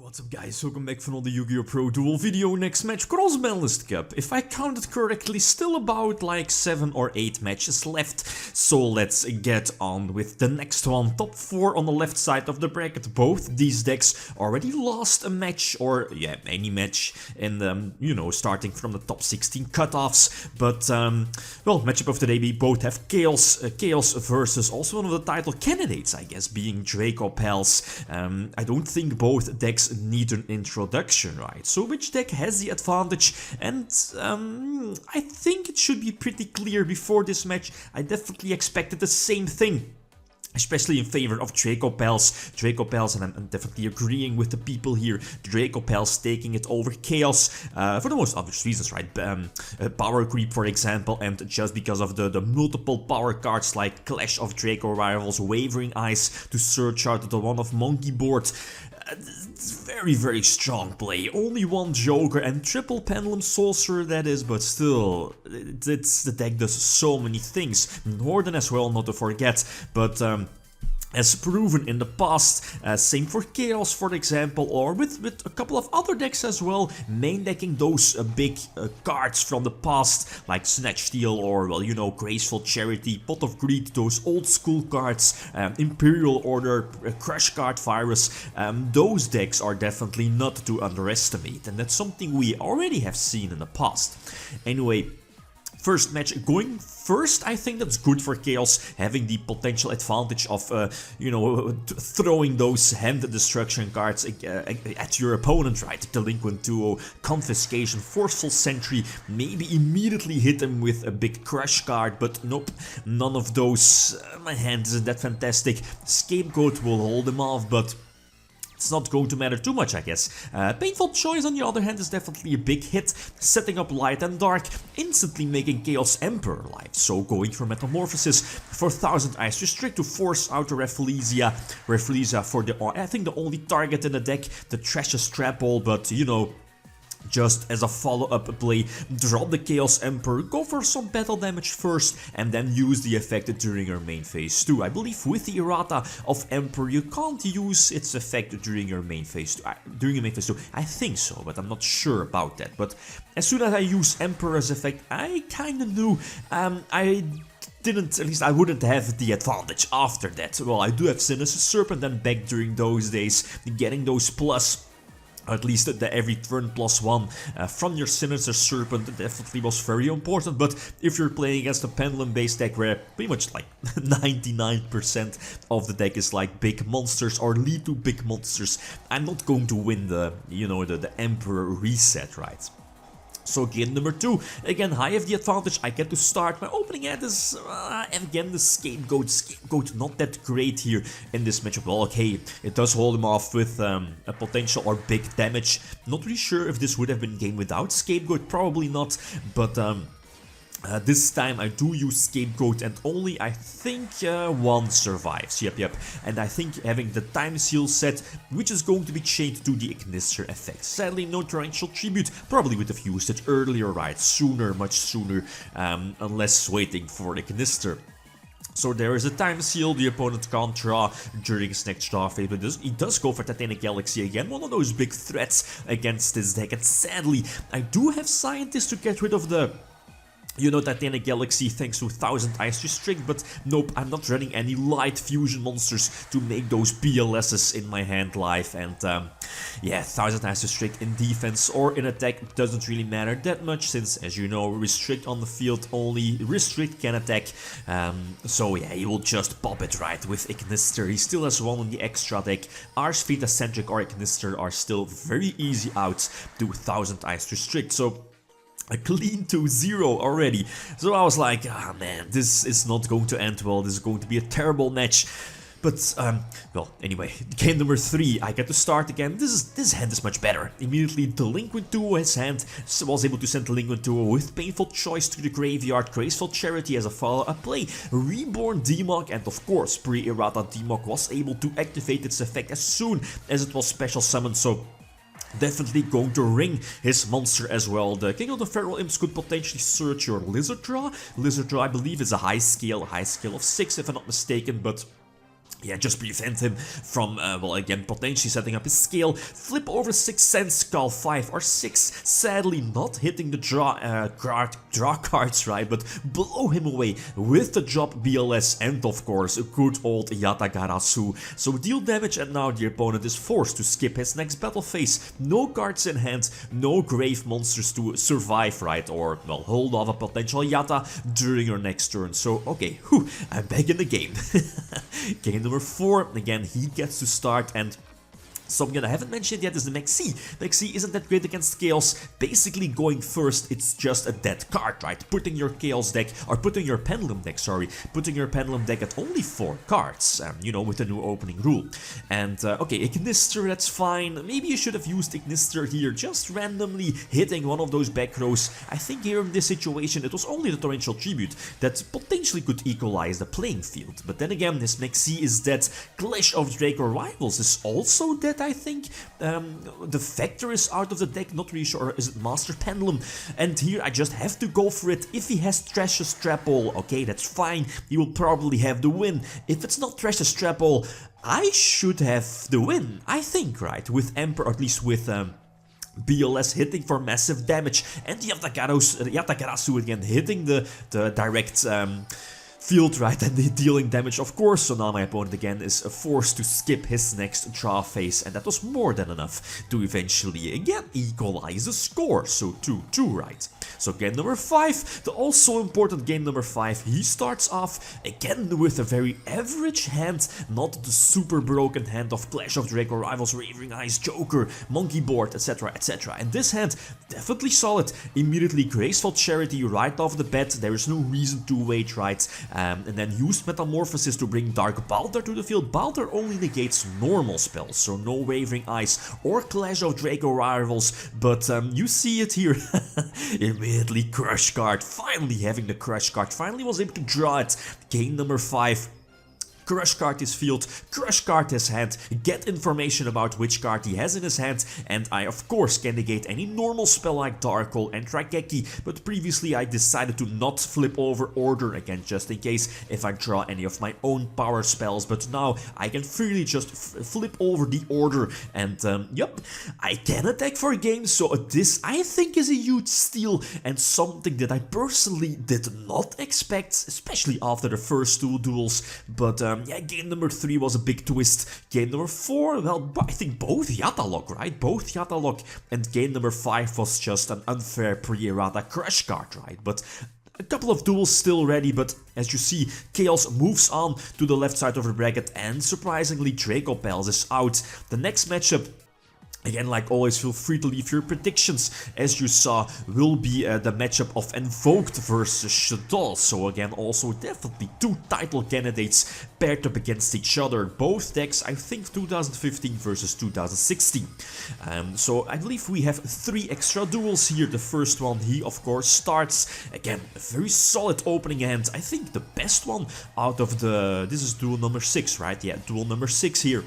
What's up guys, welcome back for another Yu-Gi-Oh! Pro Duel video. Next match, Cross-Banlist Cup. If I counted correctly, still about like 7 or 8 matches left. So let's get on with the next one. Top 4 on the left side of the bracket. Both these decks already lost a match, or yeah, any match in the, starting from the top 16 cutoffs. But, well, matchup of the day, we both have Chaos versus also one of the title candidates, I guess, being Dracopals. I don't think both decks need an introduction, right? So which deck has the advantage? And I think it should be pretty clear before this match. I definitely expected the same thing, especially in favor of Dracopals, and I'm definitely agreeing with the people here. Dracopals taking it over Chaos for the most obvious reasons, right? Power creep, for example, and just because of the multiple power cards like Clash of Draco Rivals, Wavering Eyes to search out the one of Monkey Board. It's very, very strong play. Only one Joker and triple Pendulum Sorcerer, that is, but still, the deck does so many things. Northern as well, not to forget, but as proven in the past, same for Chaos, for example, or with a couple of other decks as well, main decking those big cards from the past, like Snatch Steal or, well, Graceful Charity, Pot of Greed, those old school cards, Imperial Order, Crush Card Virus. Those decks are definitely not to underestimate, and that's something we already have seen in the past. Anyway, first match going first, I think that's good for Chaos, having the potential advantage of, throwing those hand destruction cards at your opponent, right? Delinquent Duo, Confiscation, Forceful Sentry, maybe immediately hit them with a big crush card, but nope, none of those. My hand isn't that fantastic. Scapegoat will hold them off, but it's not going to matter too much, I guess. Painful Choice, on the other hand, is definitely a big hit, setting up Light and Dark, instantly making Chaos Emperor live. So going for Metamorphosis, for 1000 Eyes Restrict to force out the Rafflesia. Rafflesia for I think the only target in the deck, the Trash's Trapple, but just as a follow-up play, drop the Chaos Emperor, go for some battle damage first, and then use the effect during your main phase 2. I believe with the errata of Emperor, you can't use its effect during your main phase 2. I think so, but I'm not sure about that. But as soon as I use Emperor's effect, I kinda knew at least I wouldn't have the advantage after that. Well, I do have Sinister Serpent and back during those days, getting those plus, at least the every turn +1 from your Sinister Serpent definitely was very important. But if you're playing against a Pendulum based deck where pretty much like 99% of the deck is like big monsters or lead to big monsters, I'm not going to win the Emperor reset, right? So game number 2, again, I have the advantage, I get to start. My opening hand is, again, the Scapegoat. Scapegoat not that great here in this matchup. Well, okay, it does hold him off with a potential or big damage. Not really sure if this would have been game without Scapegoat, probably not, but this time I do use Scapegoat and only, I think, one survives. Yep. And I think having the Time Seal set, which is going to be chained to the Ignister effect. Sadly, no Torrential Tribute. Probably would have used it earlier, right? Sooner, much sooner, unless waiting for the Ignister. So there is a Time Seal, the opponent can't draw during his next draw phase, but he does go for Titanic Galaxy again, one of those big threats against this deck. And sadly, I do have Scientists to get rid of the Titanic Galaxy thanks to 1000 Eyes Restrict, but nope, I'm not running any light fusion monsters to make those PLSs in my hand live, and yeah, 1000 Eyes Restrict in defense or in attack doesn't really matter that much, since, as you know, Restrict on the field, only Restrict can attack, so yeah, he will just pop it right with Ignister. He still has one on the extra deck. Arsfita, Centric or Ignister are still very easy outs to 1000 Eyes Restrict, so a clean 2-0 already. So I was like, ah man, this is not going to end well, this is going to be a terrible match. But, well, anyway, game number 3, I get to start again. This hand is much better. Immediately, Delinquent Duo, his hand was able to send Delinquent Duo with Painful Choice to the graveyard, Graceful Charity as a follow-up play, Reborn Demok, and of course, pre-errata Demok was able to activate its effect as soon as it was special summoned, so definitely going to ring his monster as well. The King of the Feral Imps could potentially search your Lizard Draw. Lizard Draw, I believe, is a high scale of 6 if I'm not mistaken, but yeah, just prevent him from, well, again, potentially setting up his scale. Flip over 6 cents, call 5 or 6. Sadly, not hitting the draw cards, right, but blow him away with the drop BLS and, of course, a good old Yata Garasu. So deal damage, and now the opponent is forced to skip his next battle phase. No cards in hand, no grave monsters to survive, right, or, well, hold off a potential Yata during your next turn. So, okay, whew, I'm back in the game. Game number 4, again, he gets to start, and something that I haven't mentioned yet is the Maxi. Maxi isn't that great against Chaos. Basically, going first, it's just a dead card, right? Putting your Chaos deck, or putting your Pendulum deck, sorry, putting your Pendulum deck at only 4 cards, you know, with the new opening rule. And, okay, Ignister, that's fine. Maybe you should have used Ignister here, just randomly hitting one of those back rows. I think here in this situation, it was only the Torrential Tribute that potentially could equalize the playing field. But then again, this Maxi is dead. Clash of Draco Rivals is also dead, I think. The Vector is out of the deck, not really sure, or is it Master Pendulum? And here I just have to go for it. If he has Thrash's Trapple, okay, that's fine, he will probably have the win. If it's not Thrash's Trapple, I should have the win, I think, right? With Emperor, or at least with BLS hitting for massive damage, and Yata Garasu again hitting the direct field, right, and dealing damage, of course. So now my opponent again is forced to skip his next draw phase, and that was more than enough to eventually again equalize the score. So 2-2, right? So game number 5, the also important game number 5, he starts off again with a very average hand, not the super broken hand of Clash of Draco Rivals, Raving Eyes, Joker, Monkey Board, etc, etc. And this hand, definitely solid. Immediately Graceful Charity right off the bat, there is no reason to wait, right? And then used Metamorphosis to bring Dark Balder to the field. Balder only negates normal spells, so no Raving Eyes or Clash of Draco Rivals, but you see it here. Immediately Crush card, finally having the Crush card, finally was able to draw it. Game number 5. Crush card his field, Crush card his hand, get information about which card he has in his hand, and I of course can negate any normal spell like Dark Hole and Trageki, but previously I decided to not flip over Order again, just in case if I draw any of my own power spells, but now I can freely just flip over the Order, and yep, I can attack for a game, so this I think is a huge steal, and something that I personally did not expect, especially after the first 2 duels, but yeah, game number 3 was a big twist. Game number 4, well, I think both Yata Lock, right? Both Yata Lock, and game number 5 was just an unfair pre-errata Crush card, right? But a couple of duels still ready, but as you see, Chaos moves on to the left side of the bracket, and surprisingly Dracopals is out. The next matchup, again, like always, feel free to leave your predictions. As you saw, will be the matchup of Invoked versus Shaddoll. So again, also definitely 2 title candidates paired up against each other. Both decks, I think 2015 versus 2016. So I believe we have 3 extra duels here. The first one, he of course starts. Again, a very solid opening hand. I think the best one out of the... This is duel number 6, right? Yeah, duel number 6 here.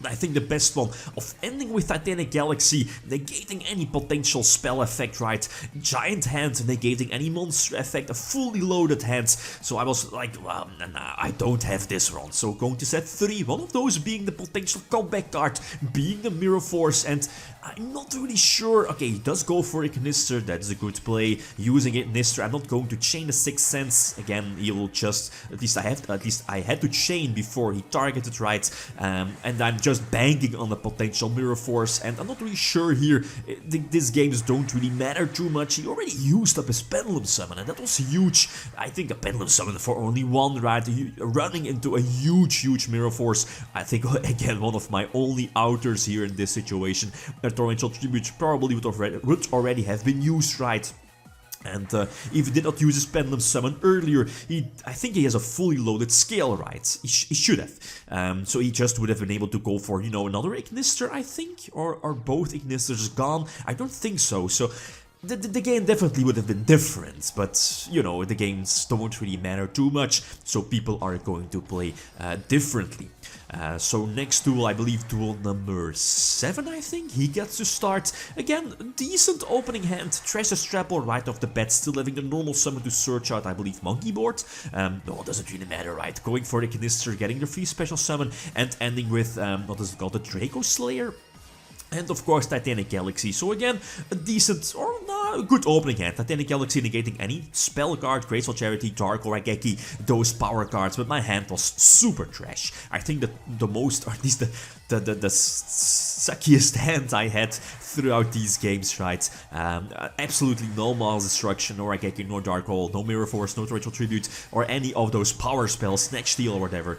I think the best one of ending with Titanic Galaxy, negating any potential spell effect, right? Giant hand, negating any monster effect, a fully loaded hand. So I was like, well, nah, I don't have this one. So going to set 3, one of those being the potential comeback card, being the Mirror Force, and I'm not really sure. Okay, he does go for Ignister, that's a good play. Using Ignister, I'm not going to chain the 6 cents. Again, he will just, at least I had to chain before he targeted, right? And I'm just banking on the potential Mirror Force, and I'm not really sure here. These games don't really matter too much. He already used up his Pendulum Summon, and that was huge. I think a Pendulum Summon for only 1, right? Running into a huge Mirror Force. I think, again, one of my only outers here in this situation. A Torrential Tribute probably would already have been used, right? And if he did not use his Pendulum Summon earlier, I think he has a fully loaded scale, right? He should have. So he just would have been able to go for, you know, another Ignister, I think? Or are both Ignisters gone? I don't think so. So the game definitely would have been different, but you know, the games don't really matter too much, so people are going to play differently. So next duel, I believe duel number 7, I think, he gets to start. Again, decent opening hand, Treasure Strapple right off the bat, still having the normal summon to search out, I believe, Monkey Board. No, it doesn't really matter, right? Going for the Canister, getting the free special summon, and ending with, what is it called, the Draco Slayer? And of course Titanic Galaxy, so again, a decent or good opening hand. Titanic Galaxy negating any spell card, Graceful Charity, Dark or Raigeki, those power cards, but my hand was super trash. I think that the most, or at least the suckiest hand I had throughout these games, right? Absolutely no Mass Destruction, no Raigeki, no Dark Hole, no Mirror Force, no Torrential Tribute, or any of those power spells, Snatch Steal or whatever.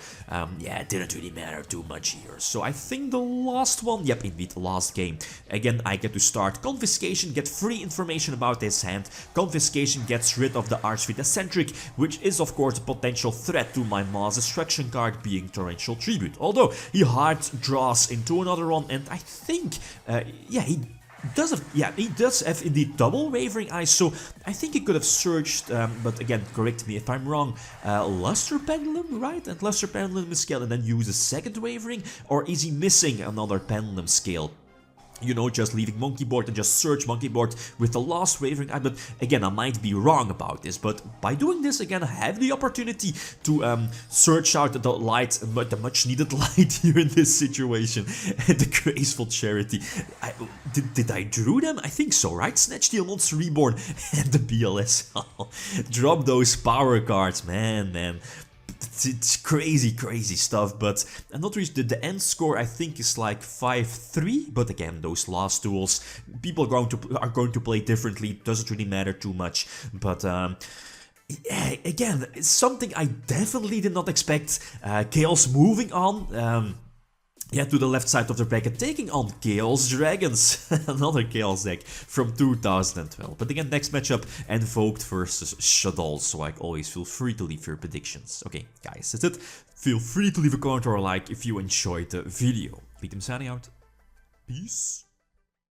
Yeah, it didn't really matter too much here. So I think the last one, yep, indeed, last game. Again, I get to start Confiscation, get free information about this hand. Confiscation gets rid of the Archfleet Eccentric, which is of course a potential threat to my Mass Destruction card being Torrential Tribute. Although he hard draws into another one, and I think, yeah, he does have indeed double Wavering Eyes, so I think he could have searched, but again, correct me if I'm wrong, Luster Pendulum, right? And Luster Pendulum scale and then use a second Wavering, or is he missing another Pendulum scale? You know, just leaving Monkey Board and just search Monkey Board with the last Wavering Eye. But again, I might be wrong about this, but by doing this again, I have the opportunity to search out the light, but the much needed light here in this situation. And the Graceful Charity. Did I drew them? I think so, right? Snatch Steal, Monster Reborn, and the BLS. Drop those power cards, man. It's crazy stuff, but not really. The end score I think is like 5-3, but again, those last duels, people are going to play differently. Doesn't really matter too much, but again, it's something I definitely did not expect. Chaos moving on. Yeah, to the left side of the bracket, taking on Chaos Dragons, another Chaos deck from 2012. But again, next matchup, Invoked versus Shaddoll, so like always, feel free to leave your predictions. Okay, guys, that's it. Feel free to leave a comment or a like if you enjoyed the video. Lithium signing out. Peace.